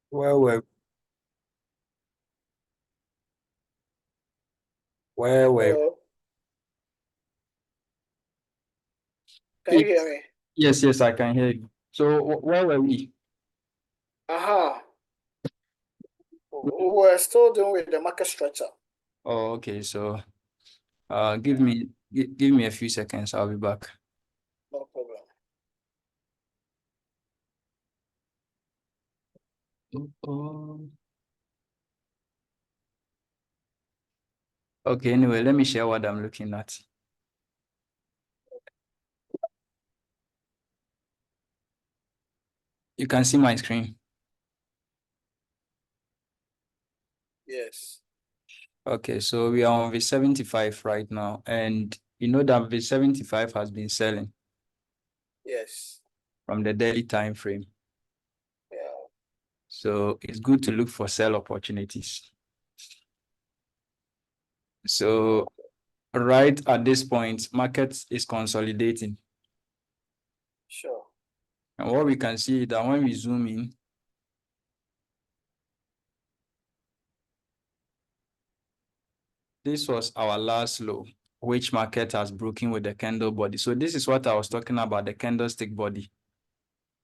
Where were where were Hello, can you hear me? Yes, yes, I can hear you. So where were we? Aha, we're still doing with the market structure. Oh, okay. So give me a few seconds. I'll be back. No problem. Oh, okay, anyway, let me share what I'm looking at. You can see my screen. Yes, Okay, so we are on V75 right now, and you know that V75 has been selling yes, from the daily time frame. yeah, So it's good to look for sell opportunities. So okay, right at this point, market is consolidating. sure. And what we can see is that when we zoom in, this was our last low, which market has broken with the candle body. So this is what I was talking about, the candlestick body.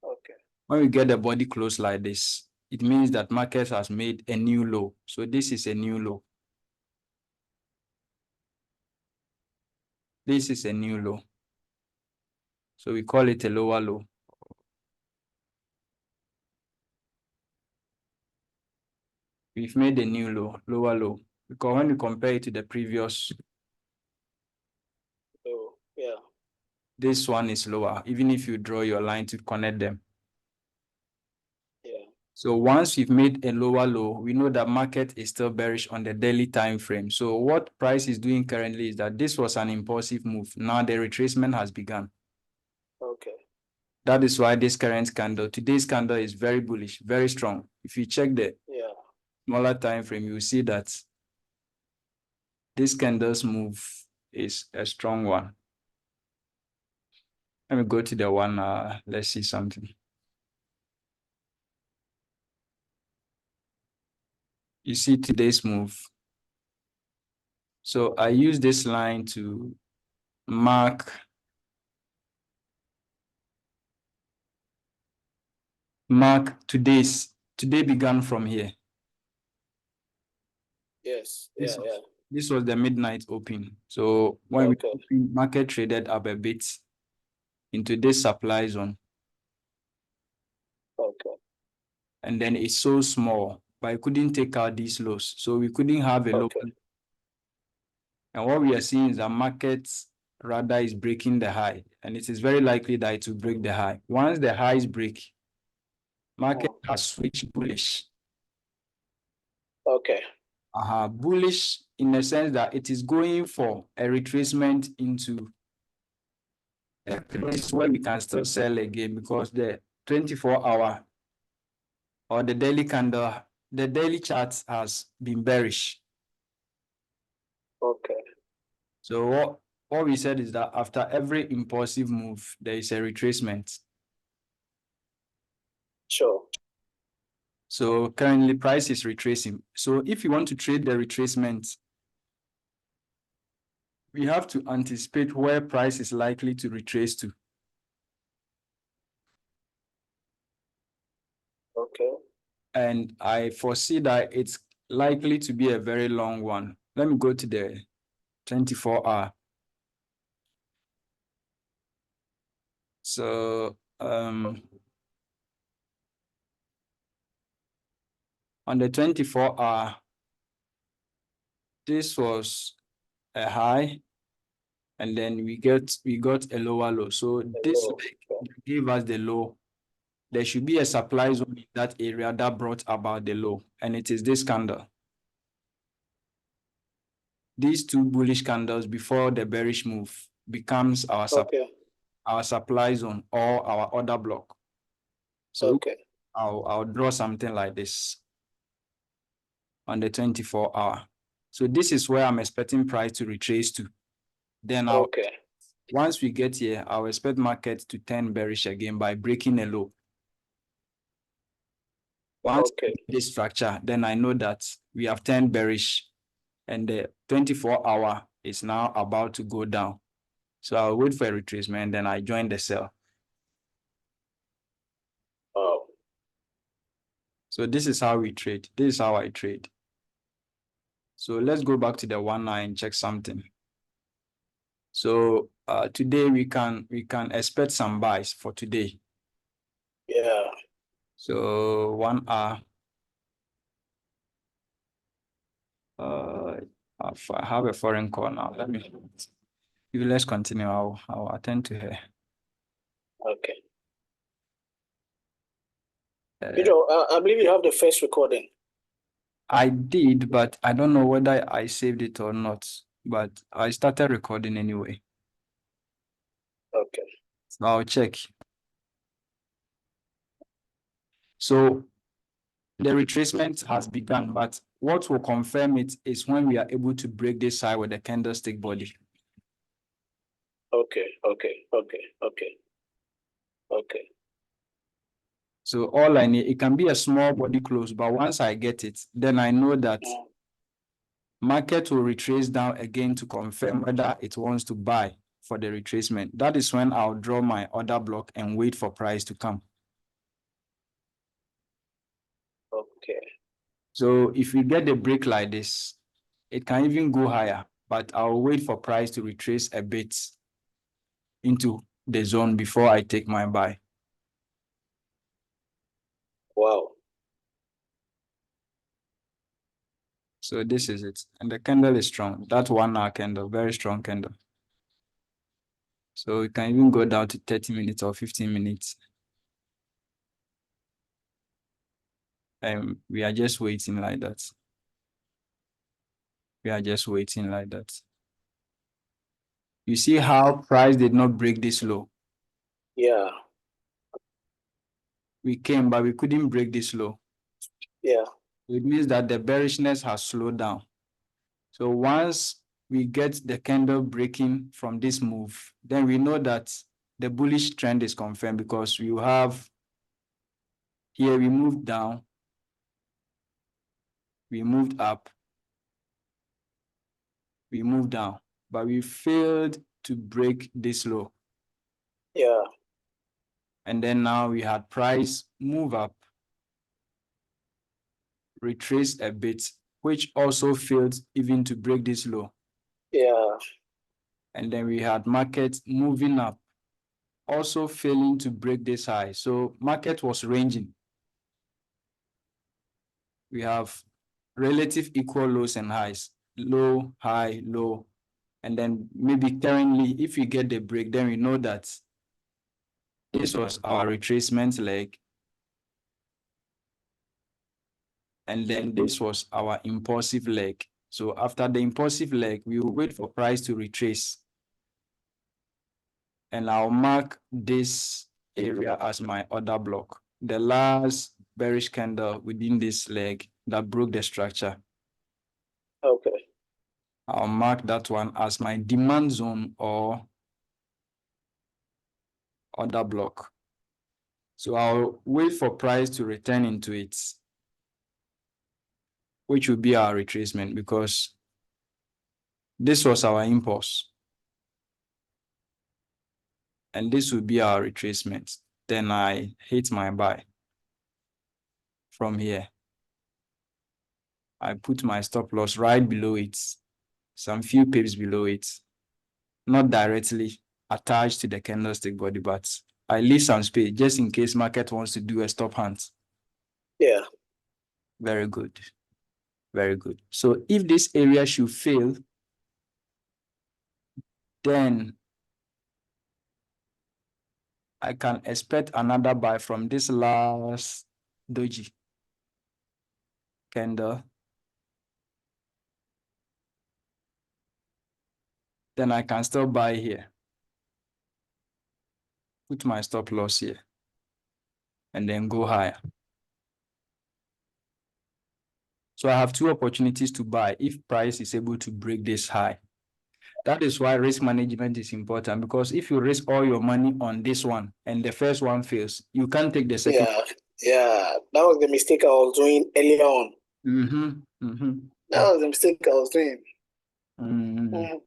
Okay, When we get the body close like this, it means that market has made a new low. So this is a new low. This is a new low. So we call it a lower low. We've made a new low, lower low. Because when you compare it to the previous, so yeah, this one is lower, even if you draw your line to connect them. yeah, So once we've made a lower low, we know that market is still bearish on the daily time frame. So what price is doing currently is that this was an impulsive move. Now the retracement has begun. okay, That is why this current candle, today's candle is very bullish, very strong. If you check the yeah, smaller time frame, you will see that this candle's move is a strong one. Let me go to the one, let's see something. You see today's move. So I use this line to mark today began from here. yes, This yeah, was yeah, this was the midnight open. So when we okay, open, market traded up a bit into this supply zone, okay, and then it's so small, but I couldn't take out these lows. So we couldn't have a low. okay, And what we are seeing is that market rather is breaking the high, and it is very likely that it will break the high. Once the highs break, market mm, has switched bullish. okay, Bullish in the sense that it is going for a retracement into a place where we can still sell again because the 24-hour or the daily candle, the daily chart has been bearish. okay, So what we said is that after every impulsive move, there is a retracement. sure, So currently price is retracing. So if you want to trade the retracement, we have to anticipate where price is likely to retrace to. okay, And I foresee that it's likely to be a very long one. Let me go to the 24-hour. So on the 24-hour, this was a high, and then we got a lower low. So this hello, yeah, gave us the low. There should be a supply zone in that area that brought about the low, and it is this candle. These two bullish candles before the bearish move becomes our okay, supply zone or our order block. So okay, I'll draw something like this on the 24-hour. So this is where I'm expecting price to retrace to. Then okay, once we get here, I'll expect market to turn bearish again by breaking a low. Once Okay. this structure, then I know that we have turned bearish and the 24-hour is now about to go down. So I'll wait for a retracement, then I join the sell. Oh, So this is how we trade. This is how I trade. So let's go back to the 1 hour and check something. So today we can expect some buys for today. yeah. So 1 hour. I have a foreign call now. Let's continue. I'll attend to her. Okay. I believe you have the first recording. I did, but I don't know whether I saved it or not. But I started recording anyway. Okay. So I'll check. So the retracement has begun, but what will confirm it is when we are able to break this high with the candlestick body. Okay. So all I need, it can be a small body close, but once I get it, then I know that market will retrace down again to confirm whether it wants to buy for the retracement. That is when I'll draw my order block and wait for price to come. Okay. So if we get the break like this, it can even go higher, but I'll wait for price to retrace a bit into the zone before I take my buy. Wow. So this is it. And the candle is strong. That 1 hour candle, very strong candle. So it can even go down to 30 minutes or 15 minutes. And we are just waiting like that. We are just waiting like that. You see how price did not break this low? Yeah. We came, but we couldn't break this low. Yeah. It means that the bearishness has slowed down. So once we get the candle breaking from this move, then we know that the bullish trend is confirmed because we have here we moved down, we moved up, we moved down, but we failed to break this low. Yeah. And then now we had price move up, retrace a bit, which also failed even to break this low. Yeah. And then we had market moving up, also failing to break this high. So market was ranging. We have relative equal lows and highs, low, high, low. And then maybe currently, if we get the break, then we know that this was our retracement leg. And then this was our impulsive leg. So after the impulsive leg, we will wait for price to retrace. And I'll mark this area as my order block. The last bearish candle within this leg that broke the structure. Okay. I'll mark that one as my demand zone or order block. So I'll wait for price to return into it, which will be our retracement because this was our impulse. And this will be our retracement. Then I hit my buy from here. I put my stop loss right below it, some few pips below it, not directly attached to the candlestick body, but I leave some space just in case market wants to do a stop hunt. Yeah. Very good. Very good. So if this area should fail, then I can expect another buy from this last doji candle. Then I can still buy here. Put my stop loss here and then go higher. So I have two opportunities to buy if price is able to break this high. That is why risk management is important, because if you risk all your money on this one and the first one fails, you can't take the second. Yeah. Yeah, that was the mistake I was doing earlier on. That was the mistake I was doing. Mm.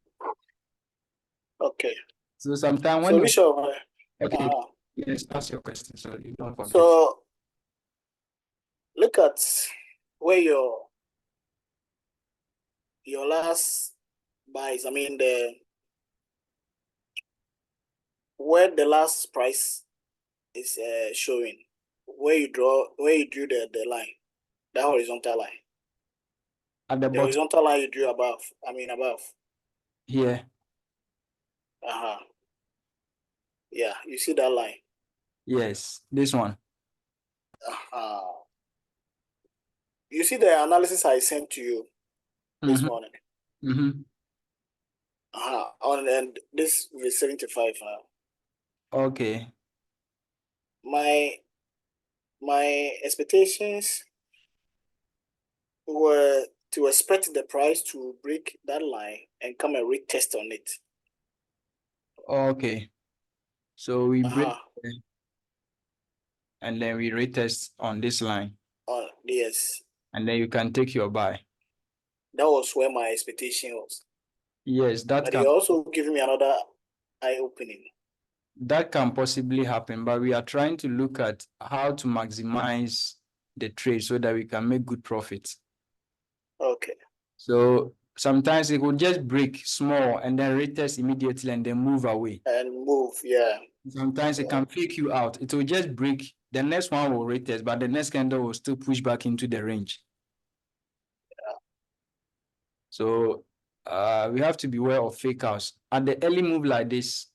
Okay. So sometimes when So you which of okay, yes, ask your question so you don't forget. so look at where your last buys. I mean where the last price is showing. Where you drew the line, that horizontal line. At the The bottom horizontal line you drew above. Above. here. Yeah, you see that line. Yes, this one. You see the analysis I sent to you this morning. On and this is 75 now. Okay. My expectations were to expect the price to break that line and come and retest on it. Okay. So we break and then we retest on this line. Yes. And then you can take your buy. That was where my expectation was. Yes, that but can you're also giving me another eye-opening. That can possibly happen, but we are trying to look at how to maximize the trade so that we can make good profits. Okay. So sometimes it will just break small and then retest immediately and then move away. And move, yeah. Sometimes it can fake you out. It will just break. The next one will retest, but the next candle will still push back into the range. Yeah. So we have to be aware of fake outs. At the early move like this,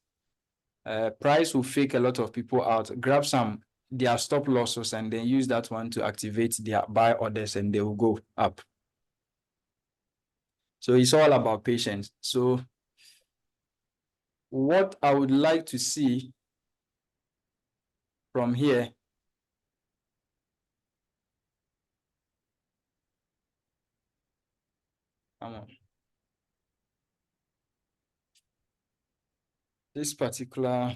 price will fake a lot of people out, grab their stop losses and then use that one to activate their buy orders and they will go up. So it's all about patience. So what I would like to see from here this particular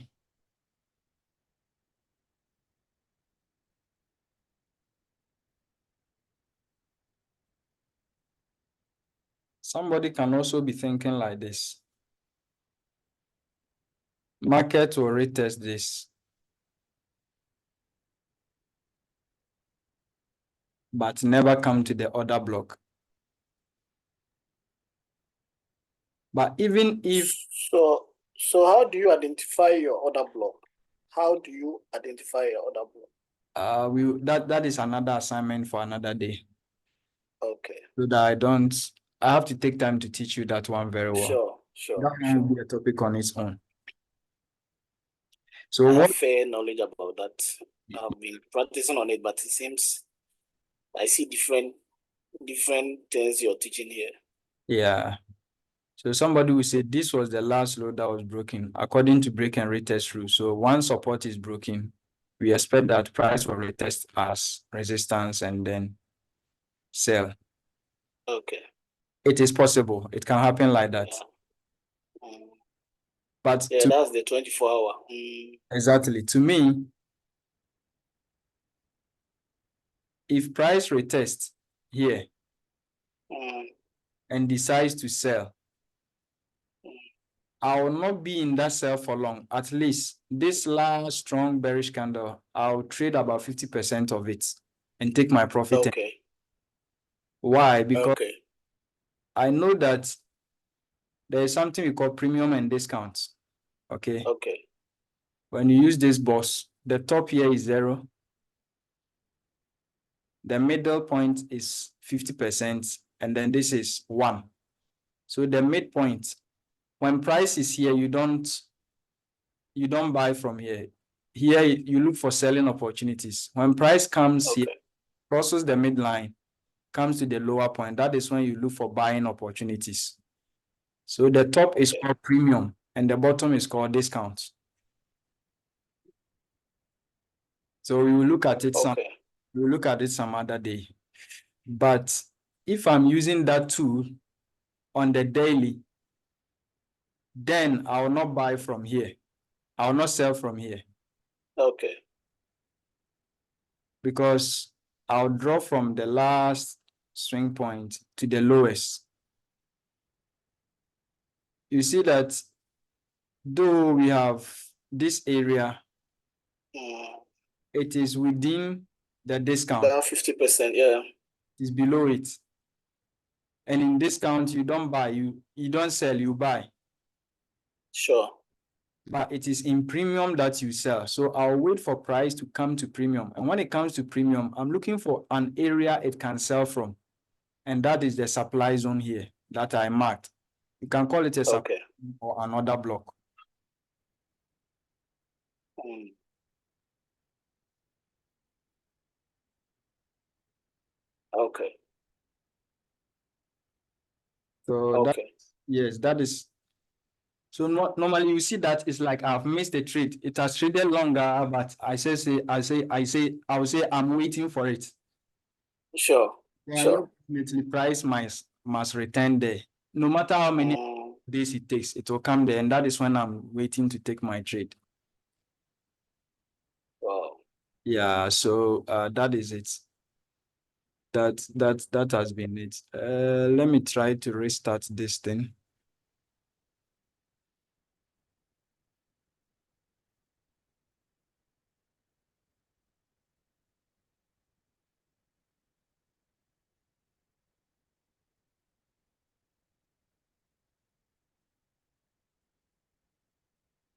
somebody can also be thinking like this. Market will retest this, but never come to the order block. But even if so how do you identify your order block? How do you identify your order block? that is another assignment for another day. Okay. So that I have to take time to teach you that one very well. Sure. That one will be a topic on its own. So I have fair knowledge about that. I've been practicing on it, but it seems I see different things you're teaching here. Yeah. So somebody will say this was the last low that was broken according to break and retest rule. So once support is broken, we expect that price will retest as resistance and then sell. Okay. It is possible. It can happen like that. Yeah. But that's the 24-hour. Exactly. To me, if price retests here and decides to sell, I will not be in that sell for long. At least this last strong bearish candle, I'll trade about 50% of it and take my profit. Okay. Why? Because I know that there is something we call premium and discounts. Okay. Okay. When you use this boss, the top here is 0. The middle point is 50%, and then this is 1. So the midpoint, when price is here, you don't buy from here. Here, you look for selling opportunities. When price comes here, crosses the midline, comes to the lower point, that is when you look for buying opportunities. So the top is called premium and the bottom is called discount. So we will look at it some other day. But if I'm using that tool on the daily, then I will not buy from here. I will not sell from here. Okay. because I'll draw from the last swing point to the lowest. You see that though we have this area, it is within the discount. About 50%, yeah. It's below it. And in discount, you don't buy, you don't sell, you buy. Sure. But it is in premium that you sell. So I'll wait for price to come to premium. And when it comes to premium, I'm looking for an area it can sell from. And that is the supply zone here that I marked. You can call it a supply or another block. Okay. So yes, that is. So normally you see that it's like I've missed a trade. It has traded longer, but I will say I'm waiting for it. Sure. Yeah, sure. Ultimately, price must return there. No matter how many days it takes, it will come there, and that is when I'm waiting to take my trade. Wow. Yeah, so that is it. That has been it. Let me try to restart this thing.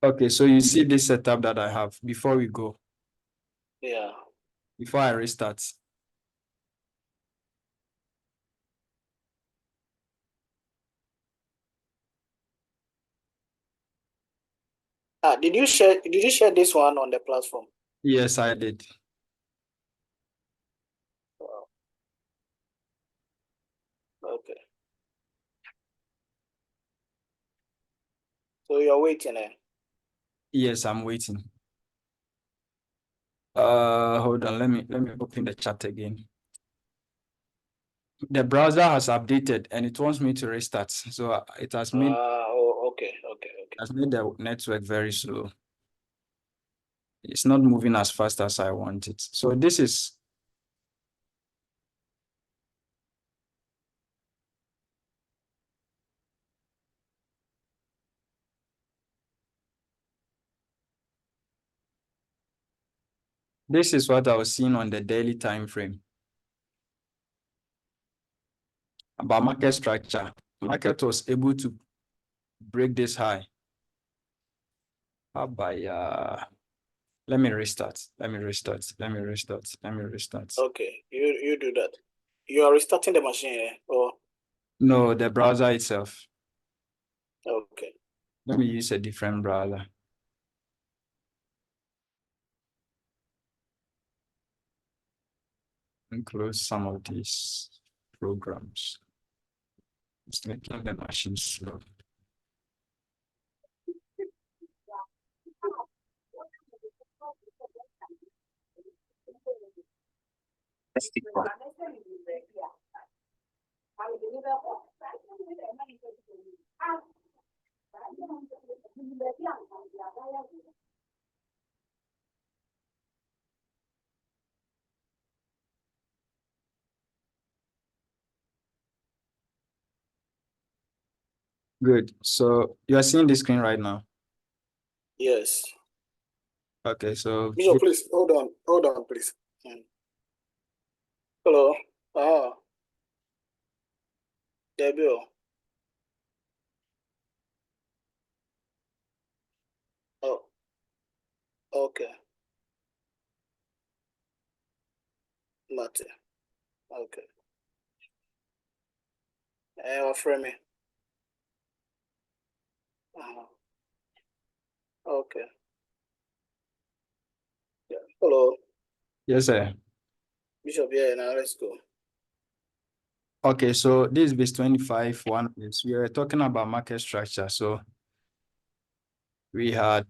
Okay, so you see this setup that I have before we go. Yeah. Before I restart. Did you share this one on the platform? Yes, I did. Wow. Okay. So you're waiting, eh? Yes, I'm waiting. Hold on, let me open the chat again. The browser has updated and it wants me to restart. So it has made okay. Has made the network very slow. It's not moving as fast as I want it. So this is what I was seeing on the daily time frame about market structure. Market was able to break this high. Let me restart. Let me restart. Okay, you do that. You are restarting the machine, eh? Or no, the browser itself. okay. Let me use a different browser. And close some of these programs. It's making the machine slow. Good. So you are seeing the screen right now? Yes. Okay, so Bishop, please hold on, please. Hello. Debbie. Oh, okay. Mate. Okay. Offer me. Okay. Yeah. Hello. yes, sir. Bishop, yeah, now let's go. Okay, so this is 25 one is we are talking about market structure. So we had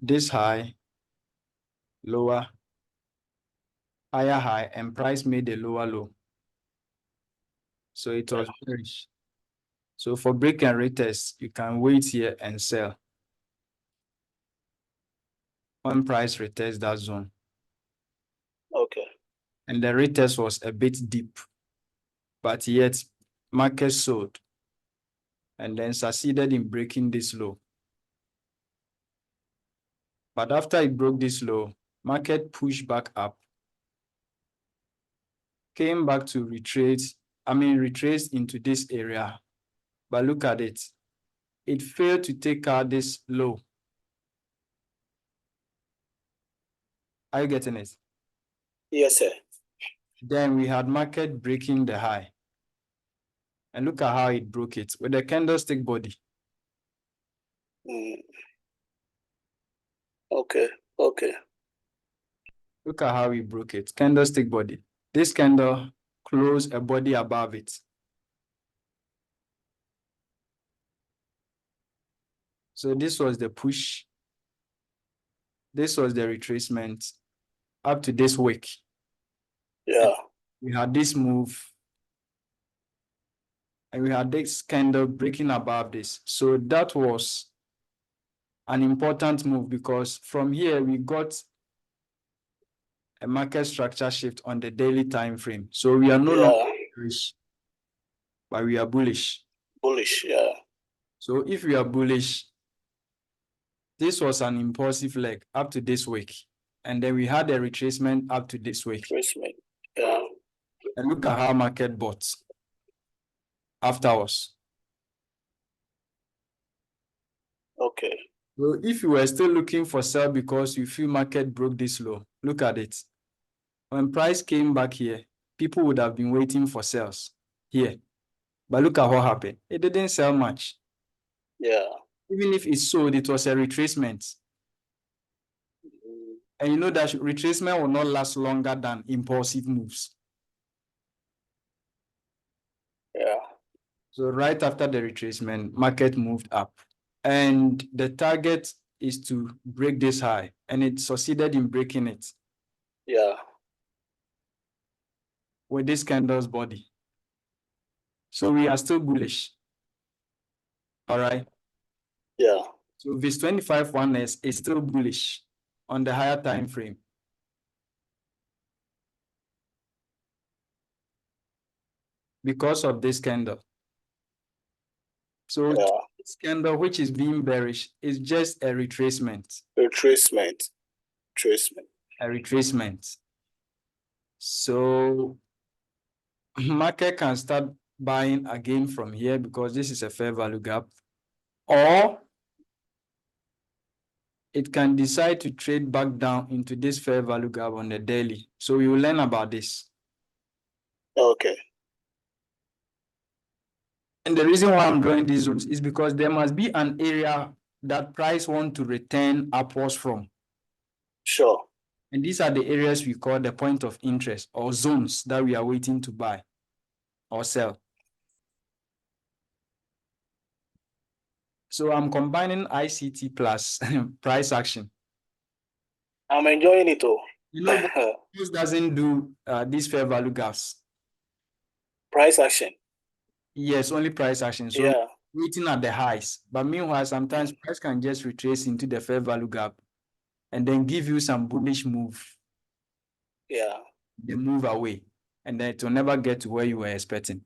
this high, lower, higher high, and price made a lower low. So it was bearish. So for break and retest, you can wait here and sell when price retests that zone. Okay. And the retest was a bit deep, but yet market sold and then succeeded in breaking this low. But after it broke this low, market pushed back up, came back to retraced into this area. But look at it. It failed to take out this low. Are you getting it? Yes, sir. Then we had market breaking the high. And look at how it broke it with the candlestick body. Okay. Look at how we broke it. Candlestick body. This candle closed a body above it. So this was the push. This was the retracement up to this wick. Yeah. We had this move. And we had this candle breaking above this. So that was an important move because from here we got a market structure shift on the daily time frame. So we are no longer bearish, but we are bullish. Bullish, yeah. So if we are bullish, this was an impulsive leg up to this week. And then we had a retracement up to this week. Retracement, yeah. And look at how market bought afterwards. Okay. So if you were still looking for sell because you feel market broke this low, look at it. When price came back here, people would have been waiting for sales here. But look at what happened. It didn't sell much. Yeah. Even if it sold, it was a retracement. And you know that retracement will not last longer than impulsive moves. Yeah. So right after the retracement, market moved up. And the target is to break this high. And it succeeded in breaking it. Yeah. With this candle's body. So we are still bullish. All right. Yeah. So VIX 25 1S is still bullish on the higher time frame. Because of this candle. So this candle, which is being bearish, is just a retracement. Retracement. A retracement. So market can start buying again from here because this is a fair value gap. Or it can decide to trade back down into this fair value gap on the daily. So we will learn about this. Okay. And the reason why I'm drawing these zones is because there must be an area that price want to return upwards from. Sure. And these are the areas we call the point of interest or zones that we are waiting to buy or sell. So I'm combining ICT plus price action. I'm enjoying it all. You know, this doesn't do these fair value gaps. Price action. Yes, only price action. So yeah, waiting at the highs. But meanwhile, sometimes price can just retrace into the fair value gap and then give you some bullish move. Yeah. They move away and then it will never get to where you were expecting.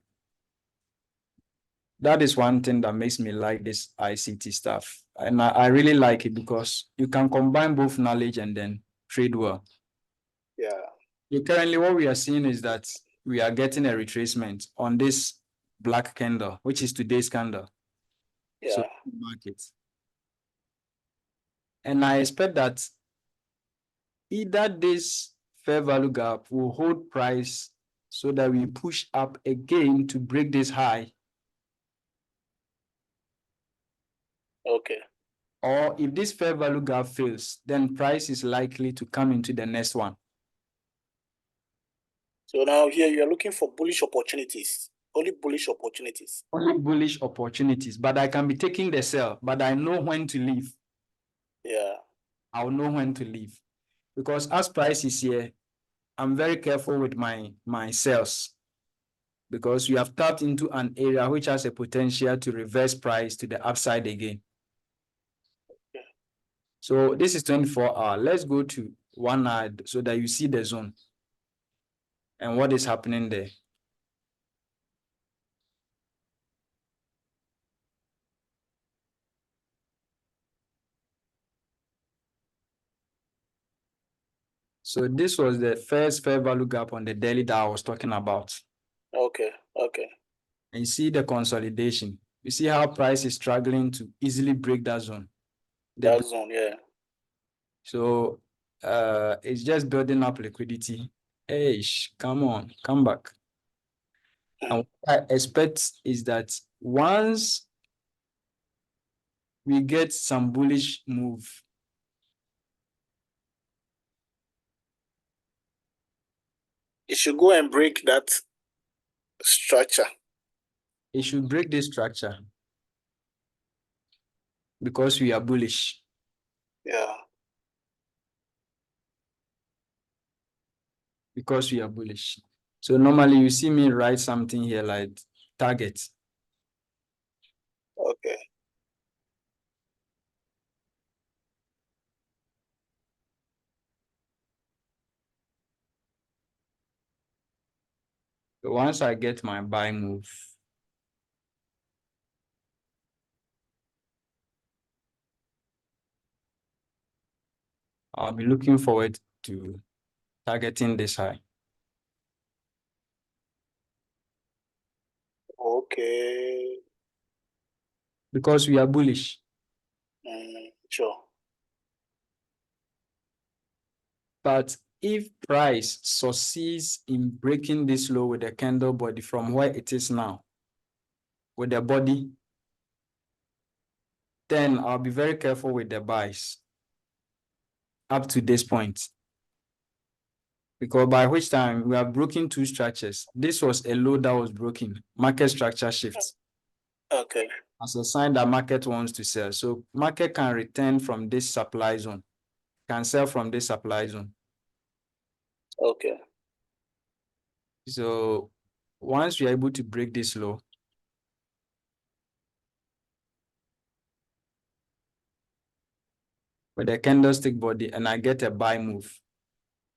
That is one thing that makes me like this ICT stuff. And I really like it because you can combine both knowledge and then trade well. Yeah. Currently, what we are seeing is that we are getting a retracement on this black candle, which is today's candle. Yeah. So market. And I expect that either this fair value gap will hold price so that we push up again to break this high. Okay. Or if this fair value gap fails, then price is likely to come into the next one. So now here you are looking for bullish opportunities. Only bullish opportunities. Only bullish opportunities, but I can be taking the sell, but I know when to leave. Yeah. I'll know when to leave. Because as price is here, I'm very careful with my sales. Because we have tapped into an area which has a potential to reverse price to the upside again. Okay. So this is 24 hours. Let's go to 1 hour so that you see the zone. And what is happening there? So this was the first fair value gap on the daily that I was talking about. Okay. And you see the consolidation. You see how price is struggling to easily break that zone. That zone, yeah. So it's just building up liquidity. Hey, come on, come back. And what I expect is that once we get some bullish move, it should go and break that structure. It should break this structure because we are bullish. Yeah. Because we are bullish. So normally you see me write something here like target. Okay. So once I get my buy move, I'll be looking forward to targeting this high. Okay. Because we are bullish. Sure. But if price succeeds in breaking this low with the candle body from where it is now, with the body, then I'll be very careful with the buys up to this point. Because by which time we have broken two structures. This was a low that was broken, market structure shifts. Okay. As a sign that market wants to sell. So market can return from this supply zone, can sell from this supply zone. Okay. So once we are able to break this low, with a candlestick body and I get a buy move,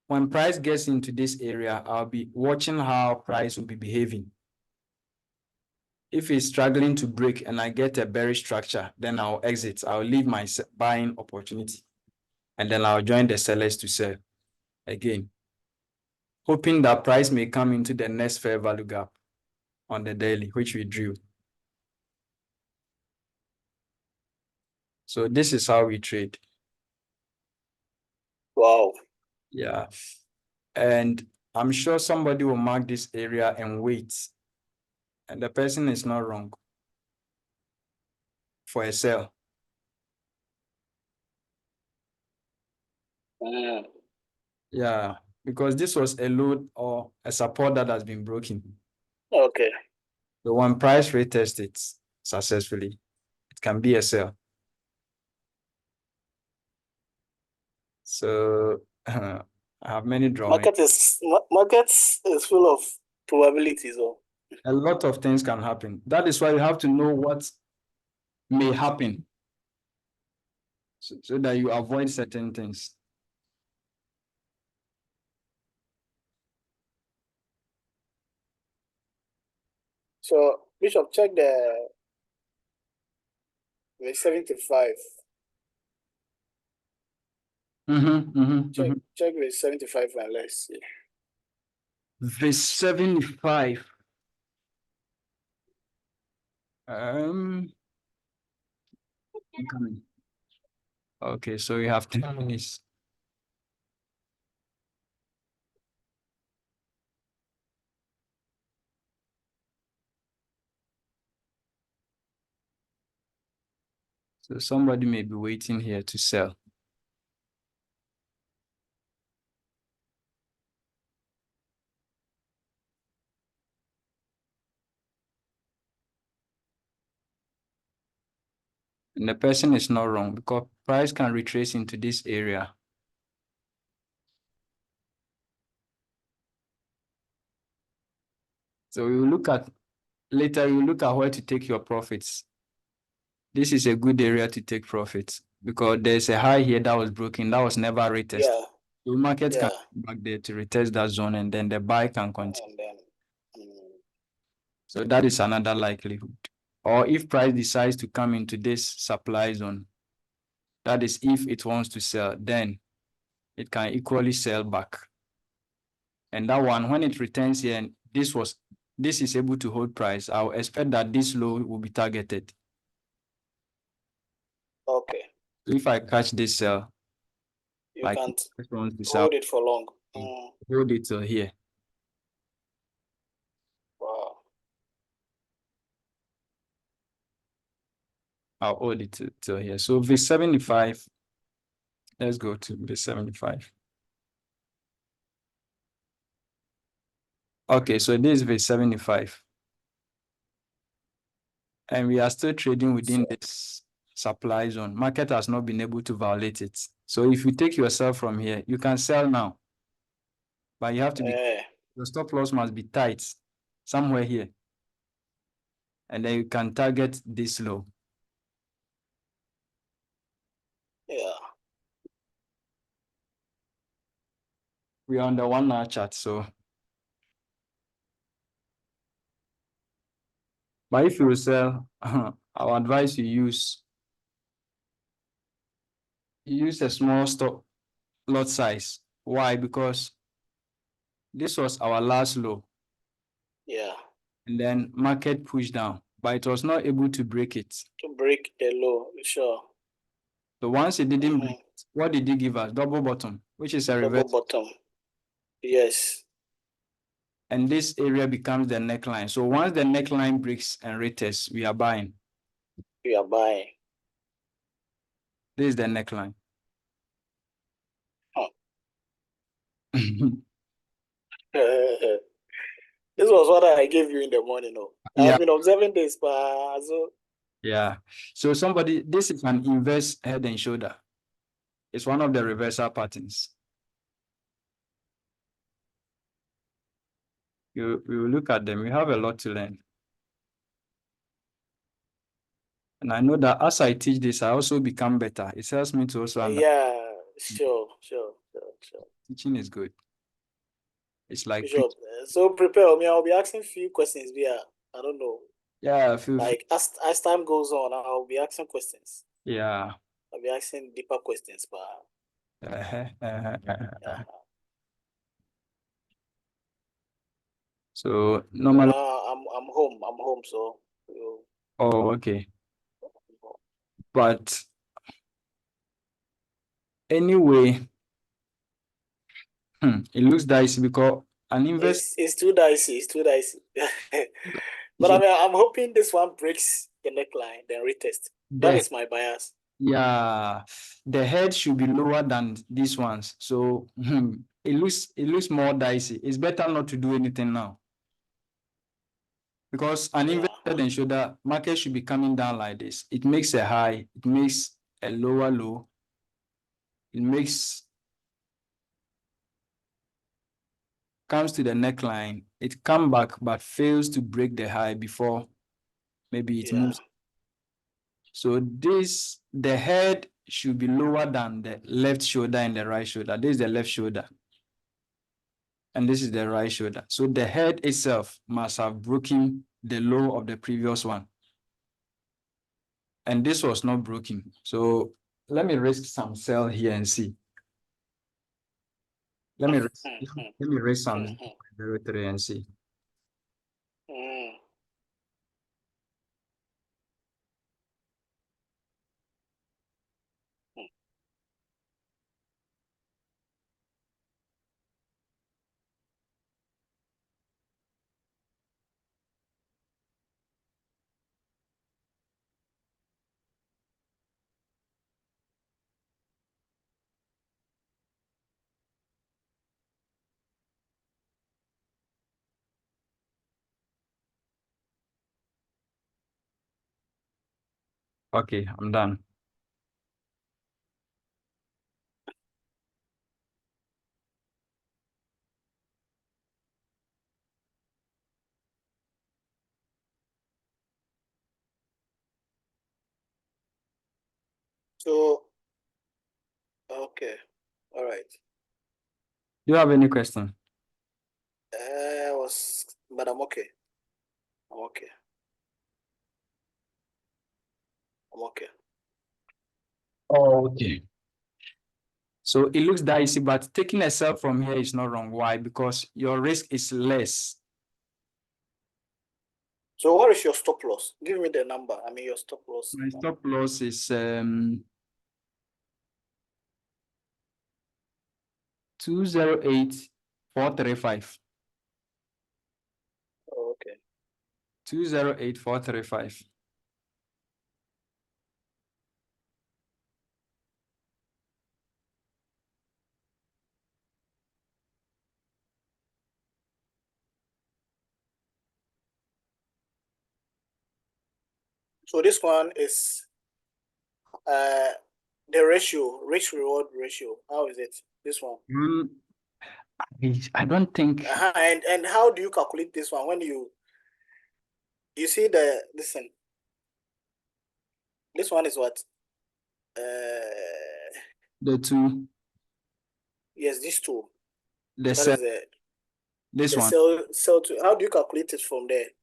when price gets into this area, I'll be watching how price will be behaving. If it's struggling to break and I get a bearish structure, then I'll exit. I'll leave my buying opportunity. And then I'll join the sellers to sell again, hoping that price may come into the next fair value gap on the daily, which we drew. So this is how we trade. Wow. Yeah. And I'm sure somebody will mark this area and wait. And the person is not wrong for a sell. Yeah, because this was a load or a support that has been broken. Okay. So when price retest it successfully, it can be a sell. So I have many drawings. Market is full of probabilities. A lot of things can happen. That is why you have to know what may happen so that you avoid certain things. So Bishop, check the 75. Check the 75 and let's see. The 75. I'm coming. Okay, so you have 10 minutes. So somebody may be waiting here to sell. And the person is not wrong because price can retrace into this area. So you look at later, you look at where to take your profits. This is a good area to take profits because there's a high here that was broken, that was never retested. Yeah, The market can Yeah. come back there to retest that zone, and then the buy can continue. And then, So that is another likelihood. Or if price decides to come into this supply zone, that is if it wants to sell, then it can equally sell back. And that one, when it returns here, and this is able to hold price, I'll expect that this low will be targeted. okay. So if I catch this sell, You like can't this wants to sell, hold it for long. hold it till here. Wow. I'll hold it till here. So V75, let's go to V75. Okay, so this is V75. And we are still trading within this supply zone. Market has not been able to violate it. So if you take yourself from here, you can sell now. But you have to be, your stop loss must be tight somewhere here. And then you can target this low. Yeah. We are on the 1 hour chart, so. But if you sell, I'll advise you use a small stop lot size. Why? Because this was our last low. Yeah. And then market pushed down, but it was not able to break it. To break the low, sure. So once it didn't break it, what did it give us? Double bottom, which is a reverse. Double bottom. Yes. And this area becomes the neckline. So once the neckline breaks and retests, we are buying. We are buying. This is the neckline. Huh. This was what I gave you in the morning. Oh. Yeah. I've been observing this, but so. Yeah. So this is an inverse head and shoulder. It's one of the reversal patterns. We will look at them. We have a lot to learn. And I know that as I teach this, I also become better. It helps me to also understand. Yeah, sure. Teaching is good. It's like sure. So prepare me. I'll be asking a few questions via, I don't know. Yeah, like as time goes on, I'll be asking questions. Yeah. I'll be asking deeper questions, but yeah. So normally, I'm home, so. oh, okay. But anyway, it looks dicey because an investor. It's too dicey. But I mean, I'm hoping this one breaks the neckline, then retest. That is my bias. Yeah, the head should be lower than these ones. So it looks more dicey. It's better not to do anything now. Because an inverted head and shoulder market should be coming down like this. It makes a high, it makes a lower low, it comes to the neckline, it come back but fails to break the high before maybe it moves. So the head should be lower than the left shoulder and the right shoulder. This is the left shoulder. And this is the right shoulder. So the head itself must have broken the low of the previous one. And this was not broken. So let me risk some sell here and see. Let me risk some 0.03 and see. Okay, I'm done. So, okay, all right. you have any question? But I'm okay. I'm okay. I'm okay. Oh, okay. So it looks dicey, but taking a sell from here is not wrong. Why? Because your risk is less. So what is your stop loss? Give me the number. I mean your stop loss. My stop loss is 208,435. Oh, okay. 208,435. So this one is the ratio, risk reward ratio. How is it? This one. I don't think. And how do you calculate this one when you see the listen? This one is what? The two. Yes, this two. The That sell. is This the one. sell to. How do you calculate it from there?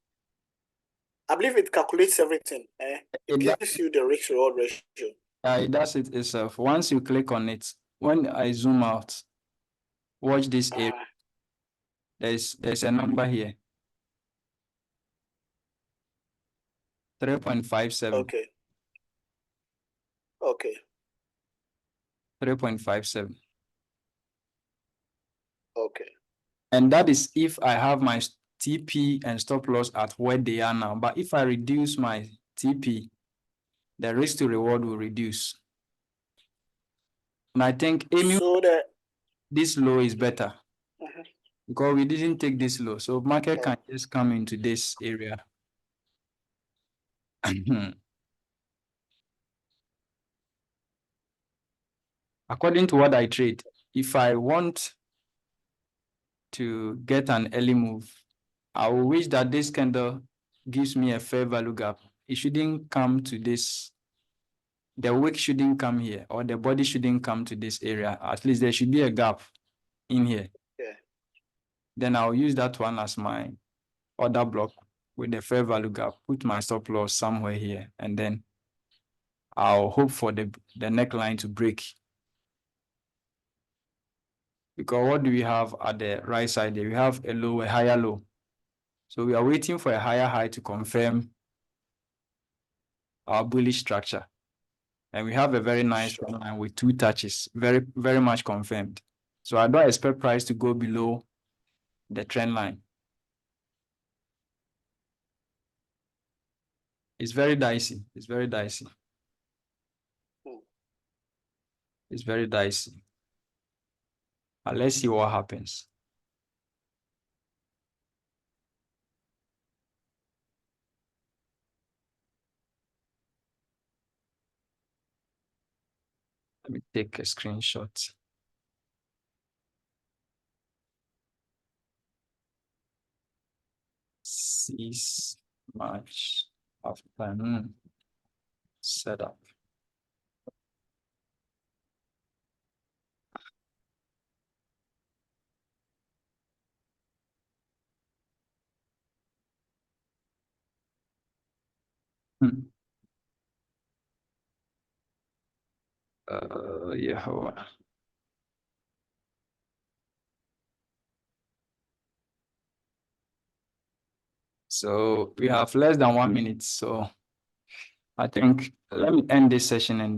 I believe it calculates everything. It gives you the risk reward ratio. It does it itself. Once you click on it, when I zoom out, watch this area. There's a number here. 3.57. Okay. Okay. 3.57. Okay. And that is if I have my TP and stop loss at where they are now. But if I reduce my TP, the risk to reward will reduce. And I think this low is better because we didn't take this low. So market can just come into this area. According to what I trade, if I want to get an early move, I will wish that this candle gives me a fair value gap. It shouldn't come to this. The wick shouldn't come here, or the body shouldn't come to this area. At least there should be a gap in here. Yeah. Then I'll use that one as my order block with the fair value gap, put my stop loss somewhere here, and then I'll hope for the neckline to break. Because what do we have at the right side there? We have a low, a higher low. So we are waiting for a higher high to confirm our bullish structure. And we have a very nice line with two touches, very, very much confirmed. So I don't expect price to go below the trend line. It's very dicey. It's very dicey. It's very dicey. But let's see what happens. Let me take a screenshot. Cease March afternoon setup. Yeah. So we have less than 1 minute. So I think let me end this session and then